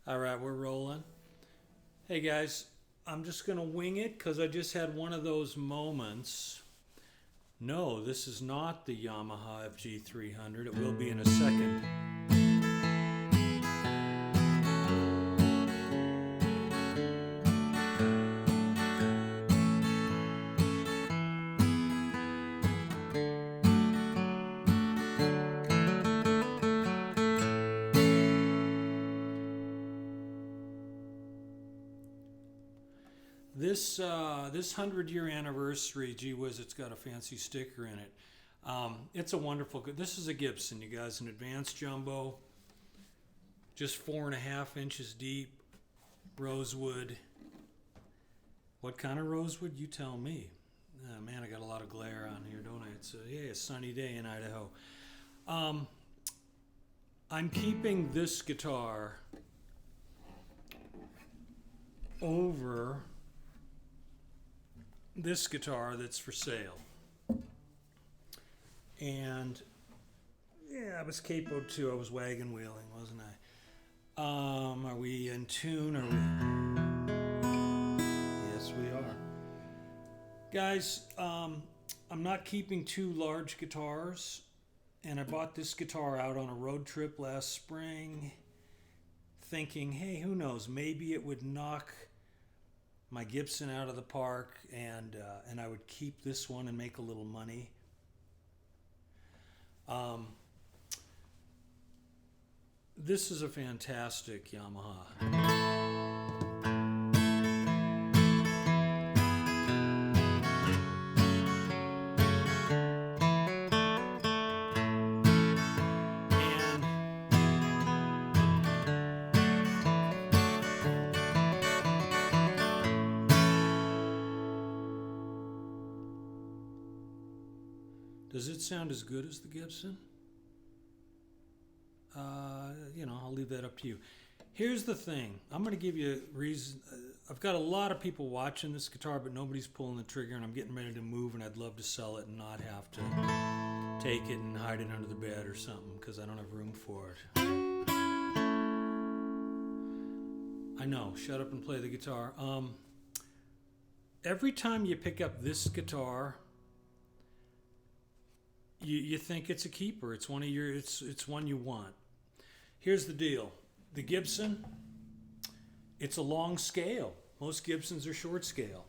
All right, we're rolling. Hey guys, I'm just going to wing it because I just had one of those moments. No, this is not the Yamaha FG300. It will be in a second. This 100-year anniversary, gee whiz, it's got a fancy sticker in it. It's a wonderful. This is a Gibson, you guys, an advanced jumbo, just 4.5 inches deep, rosewood. What kind of rosewood? You tell me. Oh, man, I got a lot of glare on here, don't I? It's a sunny day in Idaho. I'm keeping this guitar over this guitar that's for sale. And yeah, I was capoed too. I was wagon wheeling, wasn't I? Are we in tune? Are we? Yes, we are. Guys, I'm not keeping two large guitars, and I bought this guitar out on a road trip last spring, thinking, hey, who knows? Maybe it would knock my Gibson out of the park, and I would keep this one and make a little money. This is a fantastic Yamaha. Does it sound as good as the Gibson? I'll leave that up to you. Here's the thing. I'm going to give you a reason. I've got a lot of people watching this guitar, but nobody's pulling the trigger, and I'm getting ready to move, and I'd love to sell it and not have to take it and hide it under the bed or something because I don't have room for it. I know. Shut up and play the guitar. Every time you pick up this guitar, you think it's a keeper. It's one of your. It's one you want. Here's the deal. The Gibson, it's a long scale. Most Gibsons are short scale.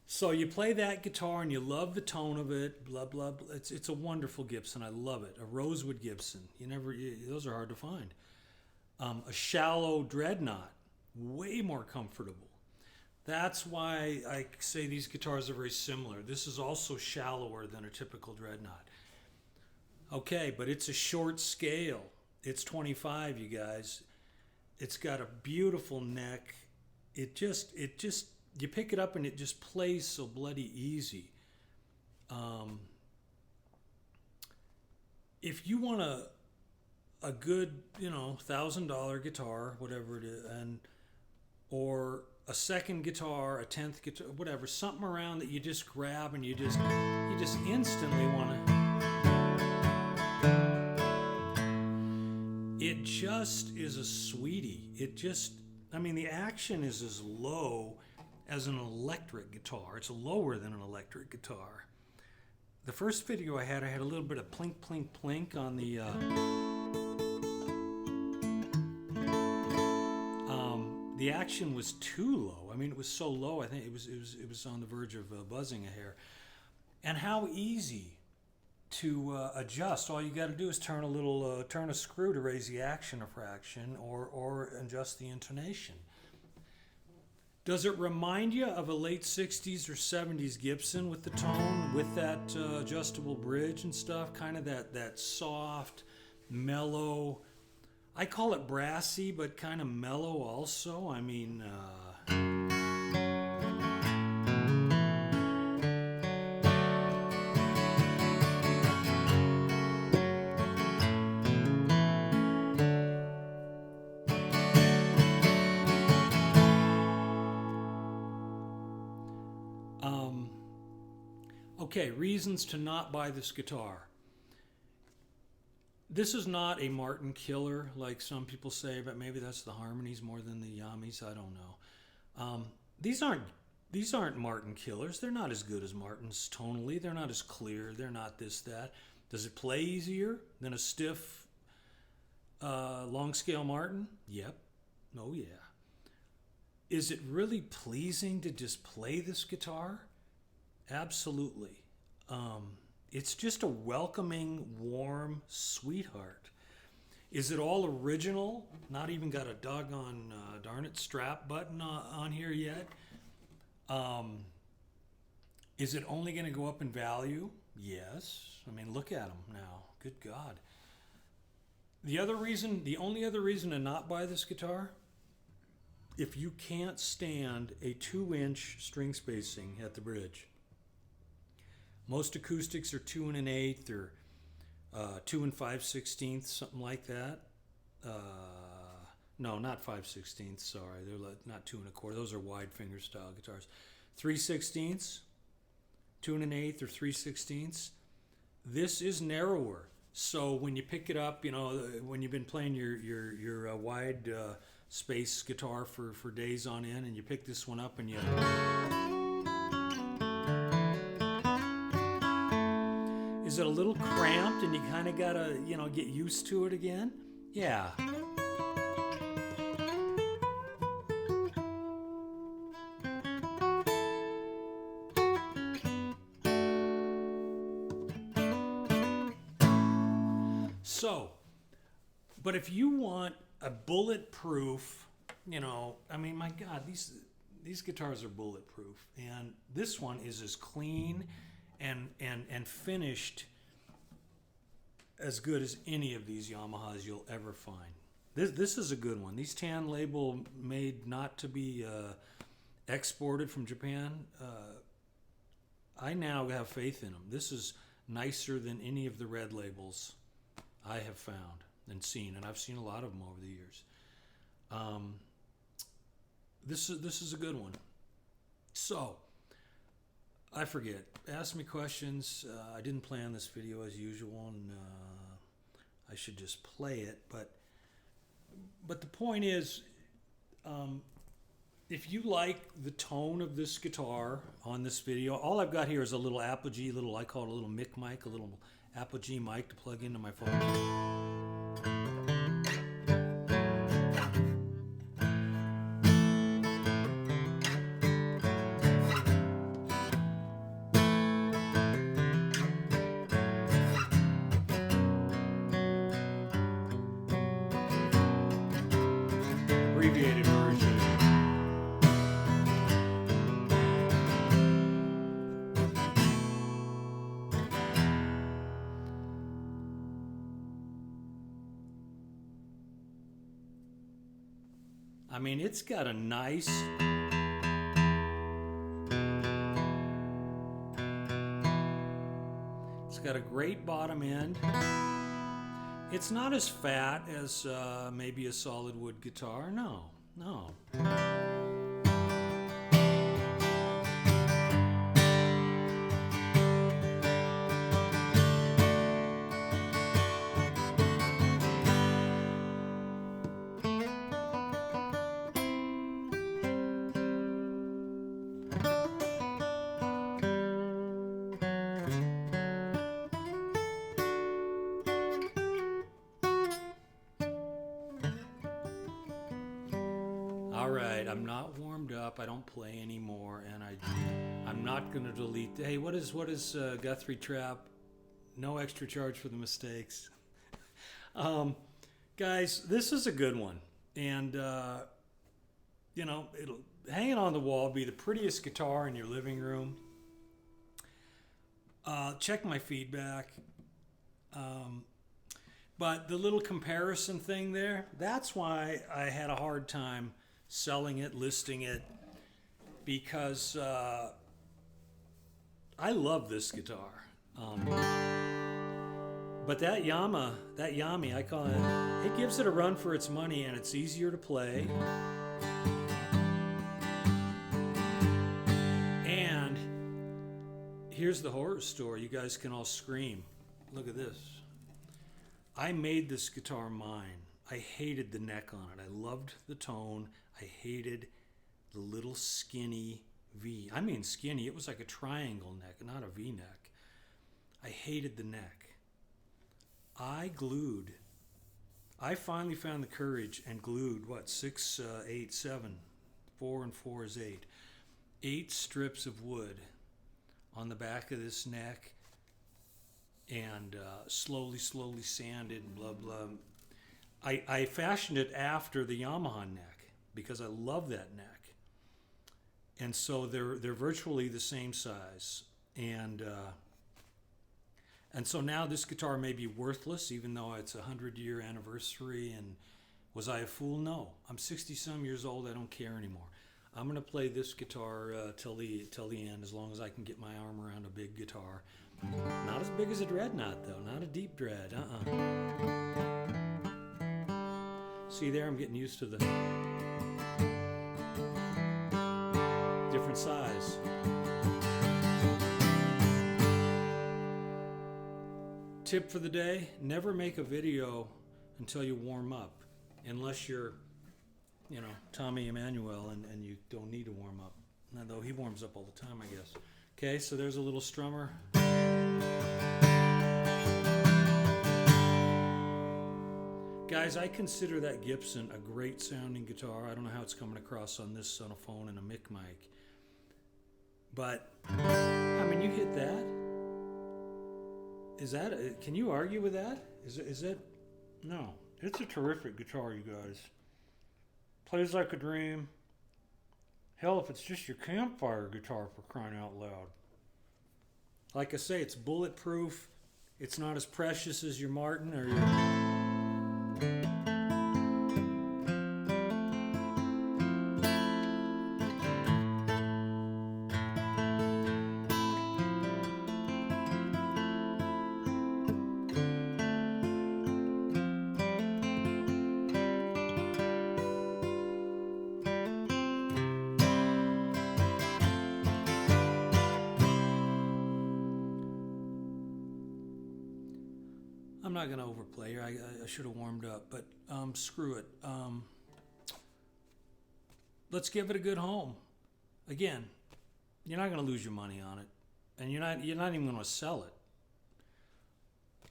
So you play that guitar and you love the tone of it. Blah blah. Blah. It's a wonderful Gibson. I love it. A rosewood Gibson. Those are hard to find. A shallow dreadnought, way more comfortable. That's why I say these guitars are very similar. This is also shallower than a typical dreadnought. Okay, but it's a short scale. It's 25, you guys. It's got a beautiful neck. It just, you pick it up and it just plays so bloody easy. If you want a good, $1,000 guitar, whatever it is, or a second guitar, a 10th guitar, whatever, something around that you just grab and you just instantly want to. It just is a sweetie. The action is as low as an electric guitar. It's lower than an electric guitar. The first video I had a little bit of plink, plink, plink on the. The action was too low. It was so low. I think it was on the verge of buzzing a hair. And how easy to adjust. All you got to do is turn a screw to raise the action a fraction, or adjust the intonation. Does it remind you of a late 60s or 70s Gibson with the tone, with that adjustable bridge and stuff? Kind of that soft, mellow. I call it brassy, but kind of mellow also. Okay, reasons to not buy this guitar. This is not a Martin killer like some people say, but maybe that's the harmonies more than the Yamis. I don't know. These aren't Martin killers. They're not as good as Martins tonally. They're not as clear. They're not this, that. Does it play easier than a stiff long scale Martin? Yep. Oh yeah. Is it really pleasing to just play this guitar? Absolutely. It's just a welcoming, warm sweetheart. Is it all original? Not even got a doggone darn it strap button on here yet. Is it only going to go up in value? Yes. I mean, look at them now. Good God. The only other reason to not buy this guitar, if you can't stand a 2-inch string spacing at the bridge. Most acoustics are 2 1/8 or 2 5/16, something like that. No, not 5/16. Sorry, they're not 2 1/4. Those are wide finger style guitars. 3/16, 2 1/8 or 3/16. This is narrower. So when you pick it up, when you've been playing your wide space guitar for days on end, and you pick this one up and you. Is it a little cramped and you kind of gotta, get used to it again? Yeah. So, but if you want a bulletproof, my God, these guitars are bulletproof, and this one is as clean and finished as good as any of these Yamahas you'll ever find. This is a good one. These tan label made not to be exported from Japan. I now have faith in them. This is nicer than any of the red labels I have found and seen, and I've seen a lot of them over the years. This is a good one. So, I forget. Ask me questions. I didn't plan this video as usual, and I should just play it. But the point is, if you like the tone of this guitar on this video, all I've got here is a little Apogee, I call it a little mic mic, a little Apogee mic to plug into my phone. Abbreviated version. I mean, it's got a nice got a great bottom end. It's not as fat as maybe a solid wood guitar. No. All right, I'm not warmed up. I don't play anymore, and I'm not going to delete. Hey, what is Guthrie Trap? No extra charge for the mistakes. Guys, this is a good one, and it'll hang it on the wall, be the prettiest guitar in your living room. Check my feedback. But the little comparison thing there, that's why I had a hard time selling it, listing it, because I love this guitar. But that Yami, I call it gives it a run for its money, and it's easier to play. And here's the horror story. You guys can all scream. Look at this. I made this guitar mine. I hated the neck on it. I loved the tone. I hated the little skinny V. I mean skinny. It was like a triangle neck, not a V neck. I hated the neck. I finally found the courage and glued, 6, 8, 7, 4 and 4 is 8. 8 strips of wood on the back of this neck, and slowly sanded, blah, blah. I fashioned it after the Yamaha neck because I love that neck. And so they're virtually the same size. And so now this guitar may be worthless, even though it's a 100-year anniversary. And was I a fool? No. I'm 60-some years old. I don't care anymore. I'm going to play this guitar till the end, as long as I can get my arm around a big guitar. Not as big as a dreadnought, though. Not a deep dread. See there? I'm getting used to the different size. Tip for the day: never make a video until you warm up, unless you're, Tommy Emmanuel and you don't need to warm up. Though he warms up all the time, I guess. Okay, so there's a little strummer. Guys, I consider that Gibson a great sounding guitar. I don't know how it's coming across on this, on a phone and a mic. But, I mean, you hit that. Can you argue with that? Is it? No. It's a terrific guitar, you guys. Plays like a dream. Hell, if it's just your campfire guitar, for crying out loud. Like I say, it's bulletproof. It's not as precious as your Martin or your... I'm not going to overplay here. I should have warmed up, but screw it. Let's give it a good home. Again, you're not going to lose your money on it, and you're not even going to sell it.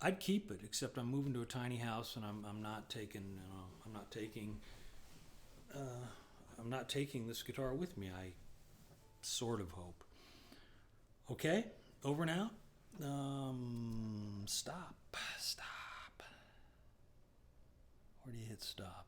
I'd keep it, except I'm moving to a tiny house, and I'm not taking this guitar with me. I sort of hope. Okay, over and out. Stop. Where do you hit stop?